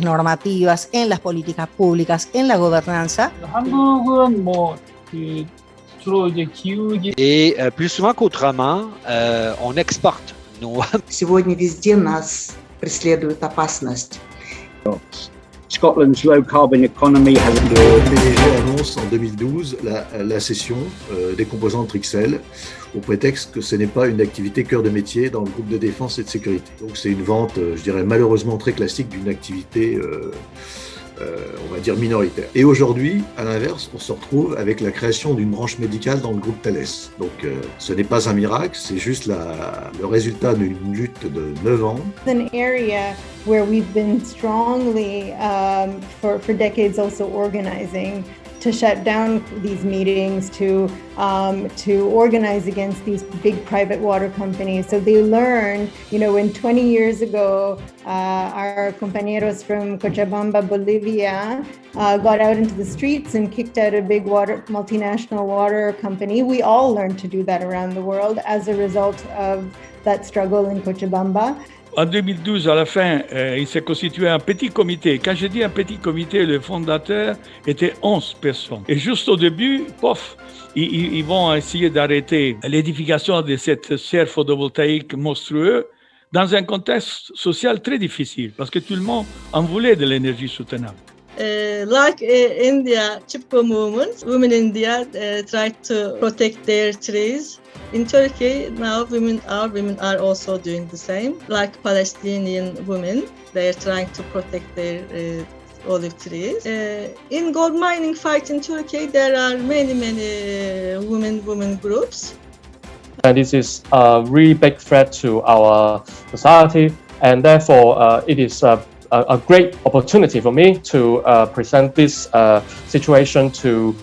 normativas, en las políticas públicas, en la gobernanza. 한국은 그 주로 이제 기후기 Et plus souvent qu'autrement, on exporte nos... Сегодня везде нас преследует опасность. Scotland's low carbon economy has... Le PDG annonce en 2012 la cession des composantes Rixel au prétexte que ce n'est pas une activité cœur de métier dans le groupe de défense et de sécurité. Donc c'est une vente, je dirais malheureusement très classique d'une activité, on va dire minoritaire. Et aujourd'hui, à l'inverse, on se retrouve avec la création d'une branche médicale dans le groupe Thales. Donc ce n'est pas un miracle, c'est juste le résultat d'une lutte de 9 ans. An area where we've been strongly for decades also organizing to shut down these meetings, to organize against these big private water companies. So they learned, when 20 years ago, our compañeros from Cochabamba, Bolivia, got out into the streets and kicked out a big multinational water company. We all learned to do that around the world as a result of that struggle in Cochabamba. En 2012, à la fin, il s'est constitué un petit comité. Quand je dis un petit comité, le fondateur était 11 personnes. Et juste au début, ils vont essayer d'arrêter l'édification de cette serre photovoltaïque monstrueuse dans un contexte social très difficile, parce que tout le monde en voulait de l'énergie soutenable. Like India Chipko movement, women in India try to protect their trees. In Turkey now women are also doing the same. Like Palestinian women, they are trying to protect their olive trees. In gold mining fight in Turkey, there are many women groups. And this is a really big threat to our society, and therefore it is a great opportunity for me to present this situation to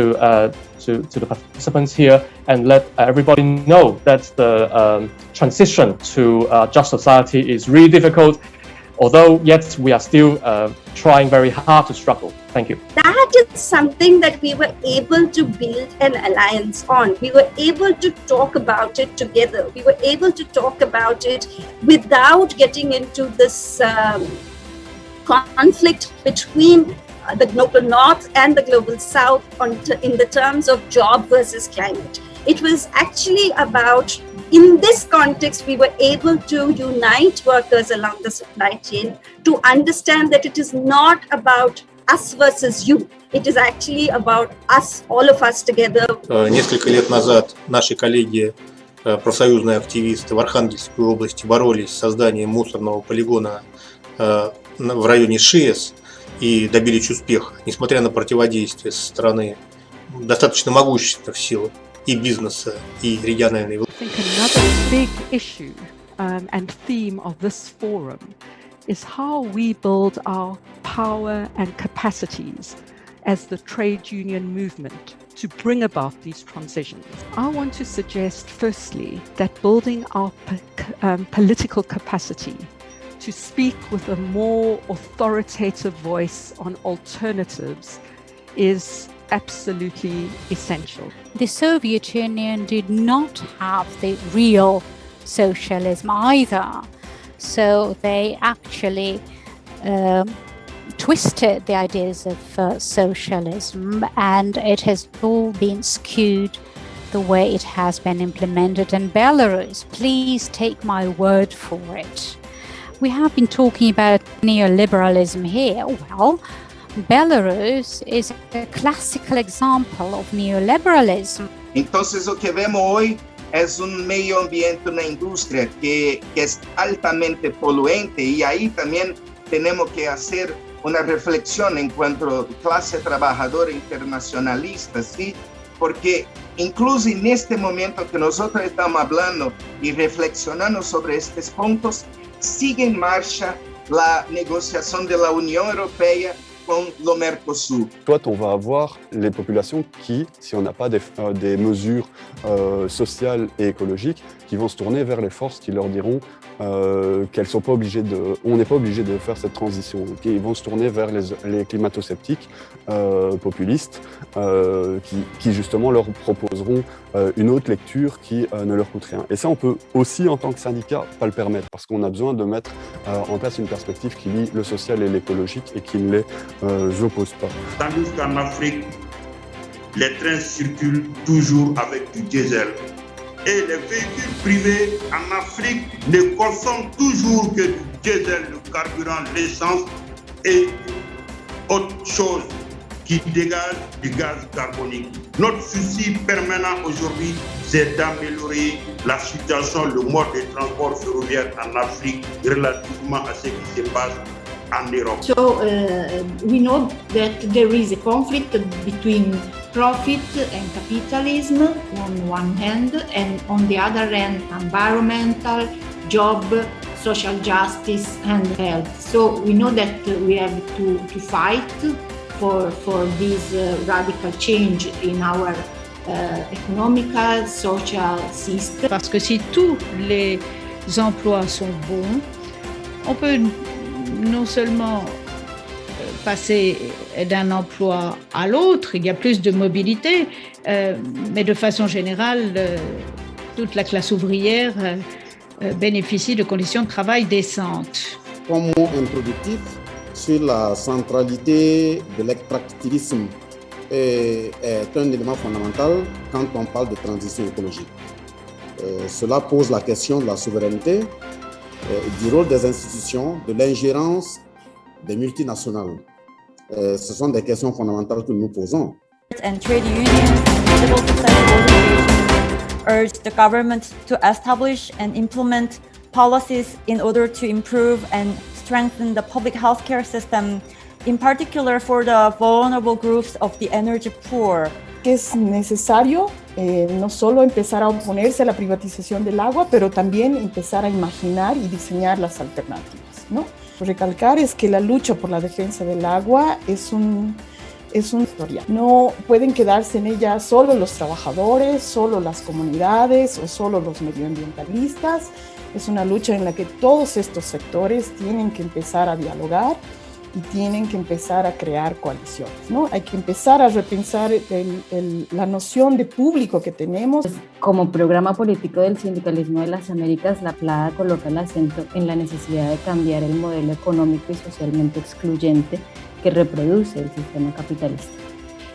the participants here and let everybody know that the transition to a just society is really difficult, although yet we are still trying very hard to struggle. Thank you. That is something that we were able to build an alliance on. We were able to talk about it together. We were able to talk about it without getting into this conflict between the global north and the global south in the terms of job versus climate. It was actually about, in this context, we were able to unite workers along the supply chain to understand that it is not about us versus you. It is actually about us, all of us together. Несколько лет назад наши коллеги, профсоюзные активисты в Архангельской области боролись с созданием мусорного полигона в районе ШИЭС и добились успеха, несмотря на противодействие со стороны достаточно могущественных сил и бизнеса, и региональной власти. I think another big issue and theme of this forum is how we build our power and capacities as the trade union movement to bring about these transitions. I want to suggest, firstly, that building our political capacity to speak with a more authoritative voice on alternatives is absolutely essential. The Soviet Union did not have the real socialism either. So they actually twisted the ideas of socialism, and it has all been skewed the way it has been implemented in Belarus. Please take my word for it. We have been talking about neoliberalism here. Well, Belarus is a classical example of neoliberalism. Entonces, lo que vemos hoy es un medio ambiente, una industria que es altamente poluente, y ahí también tenemos que hacer una reflexión en cuanto a clase trabajadora internacionalista, ¿sí? Porque incluso en este momento que nosotros estamos hablando y reflexionando sobre estos puntos, sigue en marcha la negociación de la Unión Europea con lo Mercosur. Soit on va avoir les populations qui, si on n'a pas des mesures sociales et écologiques, qui vont se tourner vers les forces qui leur diront qu'elles sont pas obligées on n'est pas obligé de faire cette transition. Ils vont se tourner vers les climato-sceptiques populistes qui justement leur proposeront une autre lecture qui ne leur coûte rien. Et ça, on peut aussi, en tant que syndicat, pas le permettre parce qu'on a besoin de mettre en place une perspective qui lie le social et l'écologique et qui ne les oppose pas. Tandis qu'en Afrique, les trains circulent toujours avec du diesel. Et les véhicules privés en Afrique ne consomment toujours que du diesel, le carburant, l'essence et autre chose qui dégage du gaz carbonique. Notre souci permanent aujourd'hui, c'est d'améliorer la situation, le mode de transport ferroviaire en Afrique relativement à ce qui se passe en Europe. So we know that there is a conflict between profit and capitalism on one hand, and on the other hand, environmental, job, social justice, and health. So we know that we have to fight for this radical change in our economical, social system. Parce que si tous les emplois sont bons, on peut non seulement passer d'un emploi à l'autre, il y a plus de mobilité, mais de façon générale, toute la classe ouvrière bénéficie de conditions de travail décentes. Un mot introductif sur la centralité de l'extractivisme est un élément fondamental quand on parle de transition écologique. Cela pose la question de la souveraineté, du rôle des institutions, de l'ingérence des multinationales. Ce sont des questions fondamentales que nous posons. And trade unions and civil society organizations urge the government to establish and implement policies in order to improve and strengthen the public healthcare system, in particular for the vulnerable groups of the energy poor. Es necesario no solo empezar a oponerse a la privatización del agua, pero también empezar a imaginar y diseñar las alternativas, ¿no? Recalcar es que la lucha por la defensa del agua es una historia. No pueden quedarse en ella solo los trabajadores, solo las comunidades o solo los medioambientalistas. Es una lucha en la que todos estos sectores tienen que empezar a dialogar y tienen que empezar a crear coaliciones, ¿no? Hay que empezar a repensar la noción de público que tenemos. Como programa político del sindicalismo de las Américas, la PLADA coloca el acento en la necesidad de cambiar el modelo económico y socialmente excluyente que reproduce el sistema capitalista.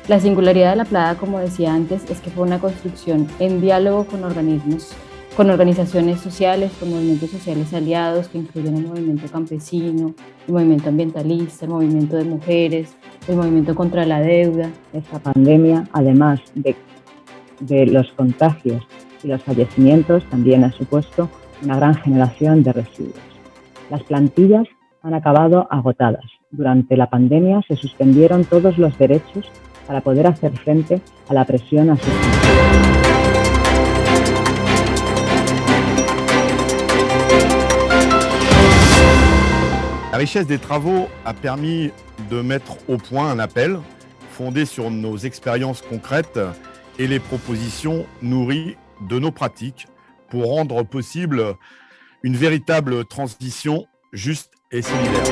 La singularidad de la PLADA, como decía antes, es que fue una construcción en diálogo con organizaciones sociales, con movimientos sociales aliados que incluyen el movimiento campesino, el movimiento ambientalista, el movimiento de mujeres, el movimiento contra la deuda. Esta pandemia, además de los contagios y los fallecimientos, también ha supuesto una gran generación de residuos. Las plantillas han acabado agotadas. Durante la pandemia se suspendieron todos los derechos para poder hacer frente a la presión asistencial. La richesse des travaux a permis de mettre au point un appel fondé sur nos expériences concrètes et les propositions nourries de nos pratiques pour rendre possible une véritable transition juste et solidaire.